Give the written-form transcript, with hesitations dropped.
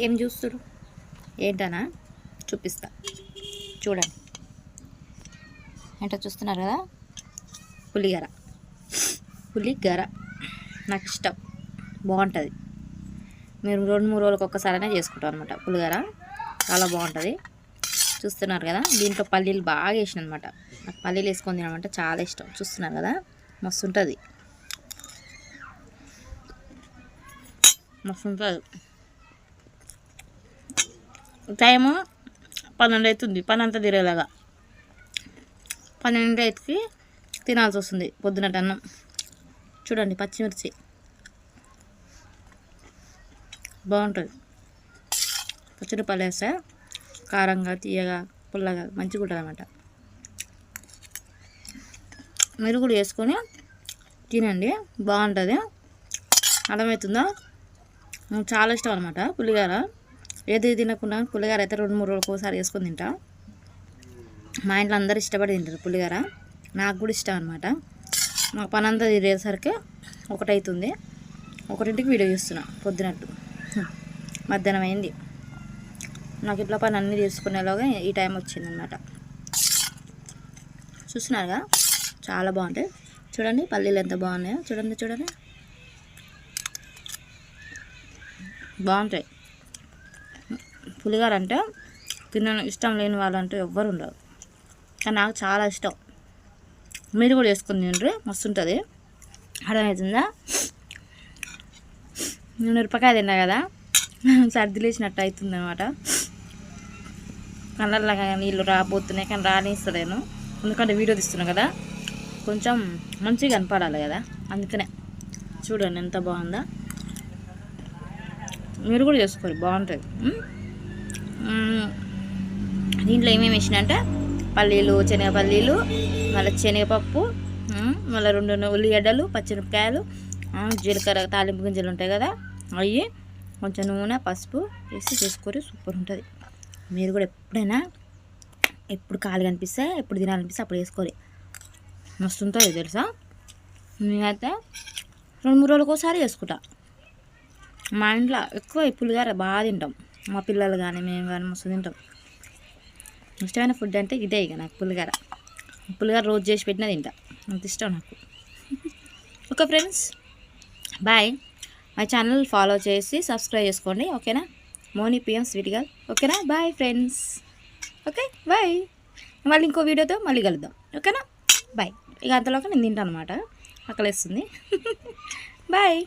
ఏం చూస్తారు ఏంటనా చూపిస్తా చూడండి. ఏంటో చూస్తున్నారు కదా, పులిగర. పులిగర నాకు ఇష్టం, బాగుంటుంది. మీరు 2-3 రోజులకు ఒక్కసారైనా చేసుకుంటాం అనమాట. పులిగర చాలా బాగుంటుంది. చూస్తున్నారు కదా, దీంట్లో పల్లీలు బాగా వేసిన అనమాట. నాకు పల్లీలు వేసుకొని తినమంటే చాలా ఇష్టం. చూస్తున్నారు కదా, మస్తు ఉంటుంది, మస్తు ఉంటుంది. టైము 12 అవుతుంది, పని అంతా తిరేలాగా 12కి తినాల్సి వస్తుంది పొద్దునట అన్నం. చూడండి పచ్చిమిర్చి బాగుంటుంది. పచ్చిమిరపల్లి వేస్తే కారంగా తీయగా పుల్లగా మంచిగా ఉంటుంది అన్నమాట. మీరు కూడా వేసుకొని తినండి, బాగుంటుంది. అర్థమవుతుందా? నాకు చాలా ఇష్టం అనమాట పులిగార. ఏది తినకుండా పులిగార అయితే 2-3 రోజులకు ఒకసారి వేసుకొని తింటా. మా ఇంట్లో అందరూ ఇష్టపడి తింటారు పులిగార. నాకు కూడా ఇష్టం అనమాట. మా పని అంతా తిరిగేసరికి 1 అవుతుంది. 1ంటికి వీడియో చేస్తున్నా. పొద్దునట్టు మధ్యాహ్నం అయింది. నాకు ఇట్లా పని అన్నీ తీసుకునేలాగా ఈ టైం వచ్చిందనమాట. చూస్తున్నారుగా, చాలా బాగుంటాయి. చూడండి పల్లీలు ఎంత బాగున్నాయో, చూడండి చూడండి, బాగుంటాయి. పులిగార అంటే ఇష్టం లేని వాళ్ళంటూ ఎవ్వరు ఉండరు, కానీ నాకు చాలా ఇష్టం. మీరు కూడా వేసుకుని తిండ్రి, మస్తు ఉంటుంది. అర్థమవుతుందా? నేను మిరపకాయ తిన్నా కదా, సర్ది లేచినట్టు అవుతుంది అనమాట. కళ్ళల్లో నీళ్ళు రాబోతున్నాయి, కానీ రానిస్తలేను. ఎందుకంటే వీడియో తీస్తున్నాను కదా, కొంచెం మంచిగా కనపడాలి కదా, అందుకనే. చూడండి ఎంత బాగుందా. మీరు కూడా చేసుకోరు, బాగుంటుంది. దీంట్లో ఏమేమి వేసినంటే పల్లీలు, శనగపల్లీలు, మళ్ళీ శనగపప్పు, మళ్ళీ 2 ఉల్లిగడ్డలు, పచ్చిమిరపకాయలు, జీలకర్ర, తాలింపు గింజలు ఉంటాయి కదా అవి, కొంచెం నూనె, పసుపు వేసి చేసుకొని సూపర్ ఉంటుంది. మీరు కూడా ఎప్పుడు ఖాళీగా అనిపిస్తే, ఎప్పుడు తినాలనిపిస్తే అప్పుడు వేసుకోవాలి, మస్తు ఉంటుంది తెలుసా. నేనైతే 2-3 రోజులకు ఒకసారి చేసుకుంటా. మా ఇంట్లో ఎక్కువ పులిగార బాగా తింటాం. మా పిల్లలు కానీ మేము కానీ మస్తు తింటాం. ఇష్టమైన ఫుడ్ అంటే ఇదే ఇక నాకు, పులిగార. పులిగార రోజు చేసి పెట్టినా తింటా, అంత ఇష్టం నాకు. Okay friends, bye. My channel follow చేసి సబ్స్క్రైబ్ చేసుకోండి, ఓకేనా? మోని పిఎం స్వీట్ గర్ల్, ఓకేనా? Bye friends, okay bye. మళ్ళీ ఇంకో వీడియోతో మళ్ళీ కలుద్దాం, ఓకేనా? బాయ్. ఇక అంతలోకి నేను తింటాను అనమాట, ఆకలేస్తుంది. బాయ్.